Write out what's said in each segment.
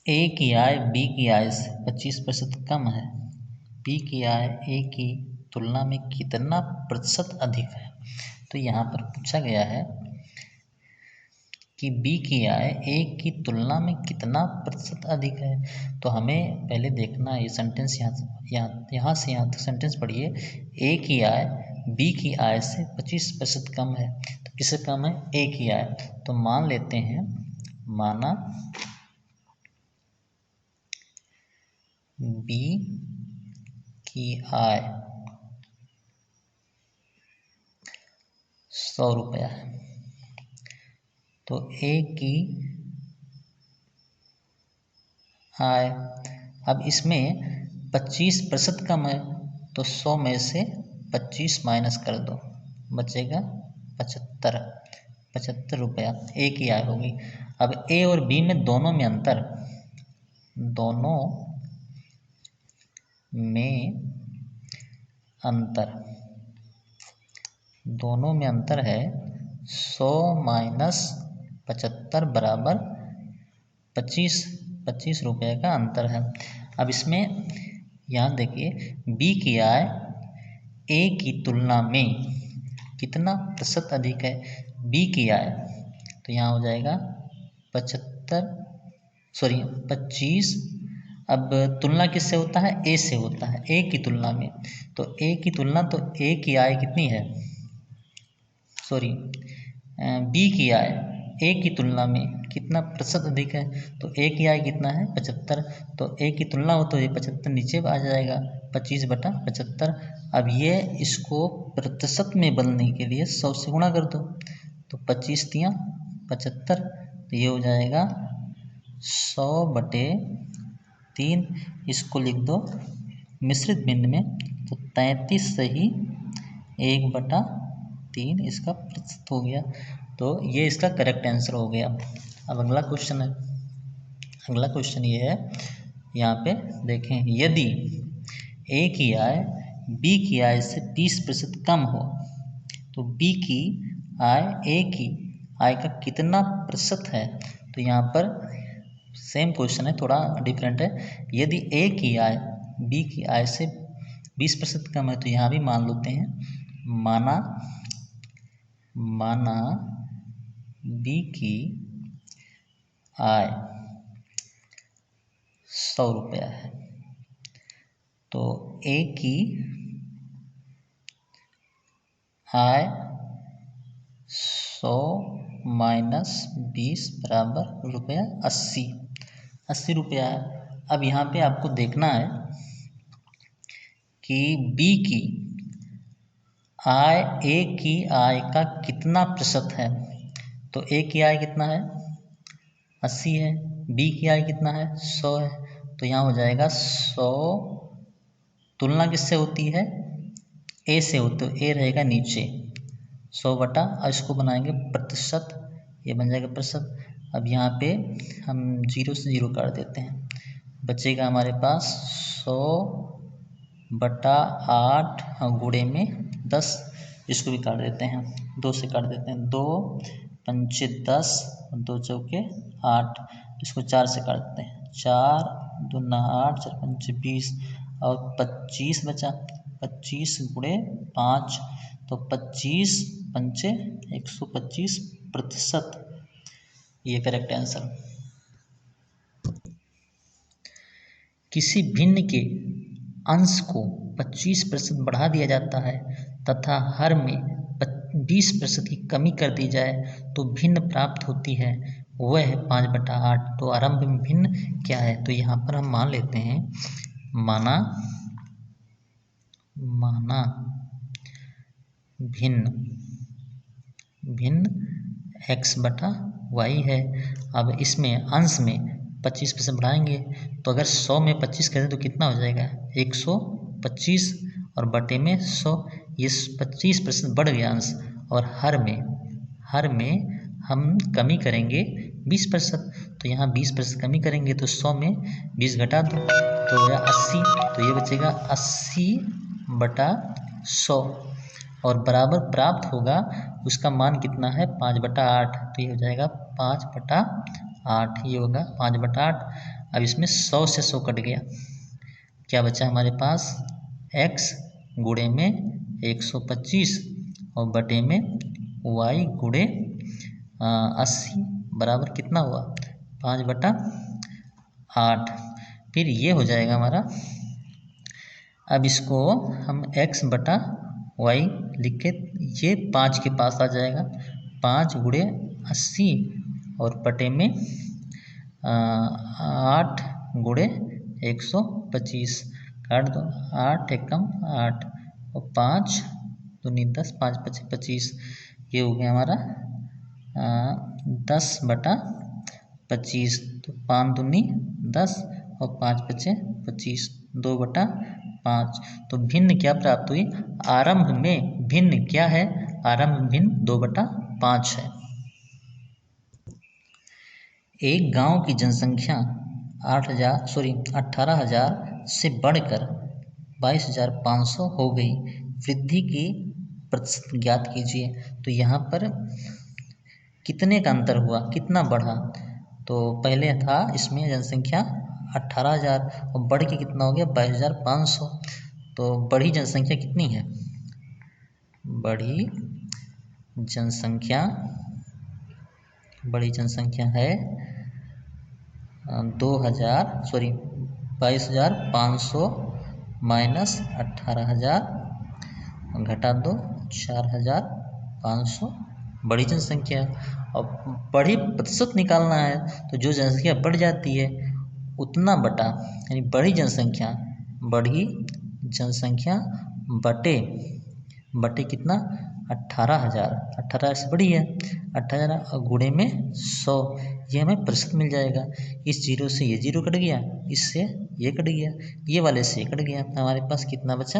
ए की आय बी की आय से 25% कम है, बी की आय ए की तुलना में कितना प्रतिशत अधिक है। तो यहाँ पर पूछा गया है कि बी की आय ए की तुलना में कितना प्रतिशत अधिक है। तो हमें पहले देखना है ये सेंटेंस, यहाँ से यहाँ तक सेंटेंस पढ़िए। ए की आय बी की आय से 25% कम है, तो किससे कम है? ए की आय। तो मान लेते हैं, माना बी की आय 100 रुपया है, तो ए की आय, अब इसमें 25% कम है, तो 100 में से 25 माइनस कर दो, बचेगा 75 रुपया ए की आय होगी। अब ए और बी में दोनों में अंतर है 100 माइनस 75 बराबर 25 रुपये का अंतर है। अब इसमें यहाँ देखिए, बी की आय ए की तुलना में कितना प्रतिशत अधिक है? बी की आय, तो यहाँ हो जाएगा 25। अब तुलना किससे होता है? ए से होता है, ए की तुलना में। तो ए की तुलना, तो ए की आय कितनी है? बी की आय ए की तुलना में कितना प्रतिशत अधिक है? तो ए की आय कितना है? 75। तो ए की तुलना हो तो ये 75 नीचे आ जाएगा, 25/75। अब ये इसको प्रतिशत में बदलने के लिए 100 से गुणा कर दो, तो 25 तियाँ 75, तो ये हो जाएगा 100/3। इसको लिख दो मिश्रित भिन्न में, तो 33 सही 1/3 इसका प्रतिशत हो गया। तो ये इसका करेक्ट आंसर हो गया। अब अगला क्वेश्चन है, अगला क्वेश्चन ये है, यहाँ पे देखें, यदि ए की आय बी की आय से 20% कम हो, तो बी की आय ए की आय का कितना प्रतिशत है? तो यहाँ पर सेम क्वेश्चन है, थोड़ा डिफरेंट है। यदि ए की आय बी की आय से 20% कम है, तो यहाँ भी मान लेते हैं, माना बी की आय 100 रुपया है, तो ए की आय 100 माइनस 20 बराबर रुपया 80 रुपया है। अब यहाँ पे आपको देखना है कि बी की आय ए की आय का कितना प्रतिशत है। तो ए की आय कितना है? 80 है, बी की आय कितना है? 100 है, तो यहाँ हो जाएगा 100, तुलना किससे होती है? ए से होती है, ए रहेगा नीचे 100 बटा, और इसको बनाएंगे प्रतिशत, ये बन जाएगा प्रतिशत। अब यहाँ पे हम 0 से 0 काट देते हैं, बचेगा हमारे पास 100/8 गुणे में 10, इसको भी काट देते हैं, 2 से काट देते हैं, 2 पंचे 10, 2 चौके 8, इसको 4 से काट देते हैं, 4 दूना 8, 4 पंचे 20, और 25 बचा, 25 गुणे 5, तो 25 पंचे 125%, ये करेक्ट आंसर। किसी भिन्न के अंश को 25% बढ़ा दिया जाता है तथा हर में 20% की कमी कर दी जाए तो भिन्न प्राप्त होती है, वह है 5/8। तो आरंभ में भिन्न क्या है? तो यहाँ पर हम मान लेते हैं, माना भिन्न x/y है। अब इसमें अंश में 25% बढ़ाएंगे, तो अगर 100 में 25 करें तो कितना हो जाएगा? 125, और बटे में 100, ये 25% बढ़ गया अंश, और हर में हम कमी करेंगे 20%, तो यहाँ 20% कमी करेंगे, तो 100 में 20 घटा दो, तो हो गया 80, तो ये बचेगा 80/100, और बराबर प्राप्त होगा, उसका मान कितना है? 5/8, तो ये हो जाएगा 5/8, ये होगा 5/8। अब इसमें 100 से 100 कट गया, क्या बचा हमारे पास? x गुणे में 125 और बटे में y गुणे 80 बराबर कितना हुआ? 5/8। फिर ये हो जाएगा हमारा, अब इसको हम x बटा y लिख के, ये 5 के पास आ जाएगा, 5 गुणे 80 और बटे में 8 गुणे 125 काट दो, 8 एकम 8 और 5 दूनी 10, 5 पचे 25, ये हो गया हमारा 10/25। तो 5 दूनी 10 और 5 पचे 25, 2/5। तो भिन्न क्या प्राप्त हुई? आरंभ में भिन्न क्या है? आरंभ भिन्न 2/5 है। एक गांव की जनसंख्या 18,000 से बढ़कर 22,500 हो गई, वृद्धि की प्रतिशत ज्ञात कीजिए। तो यहाँ पर कितने का अंतर हुआ, कितना बढ़ा? तो पहले था इसमें जनसंख्या 18,000 और बढ़ के कितना हो गया? 22,500। तो बढ़ी जनसंख्या कितनी है? बढ़ी जनसंख्या है 22,500 माइनस 18,000 घटा दो 4,500 बड़ी जनसंख्या। और बड़ी प्रतिशत निकालना है, तो जो जनसंख्या बढ़ जाती है उतना बटा, यानी बढ़ी जनसंख्या बटे कितना? 18,000। 18,000 से बड़ी है, 18,000 गुणे में 100, ये हमें प्रतिशत मिल जाएगा। इस जीरो से ये जीरो कट गया, इससे ये कट गया, ये वाले से ये कट गया। हमारे पास कितना बचा?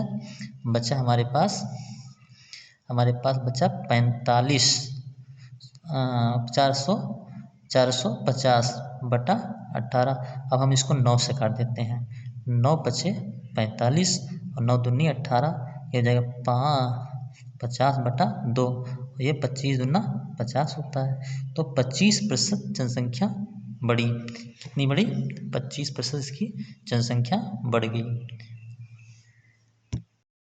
हमारे पास बचा 450 बटा 18। अब हम इसको 9 से काट देते हैं, 9 पचे 45 और 9 दूनी 18, ये हो जाएगा 50/2, ये 25 दूना 50 होता है। तो 25% जनसंख्या बढ़ी। कितनी बढ़ी? 25% इसकी जनसंख्या बढ़ गई।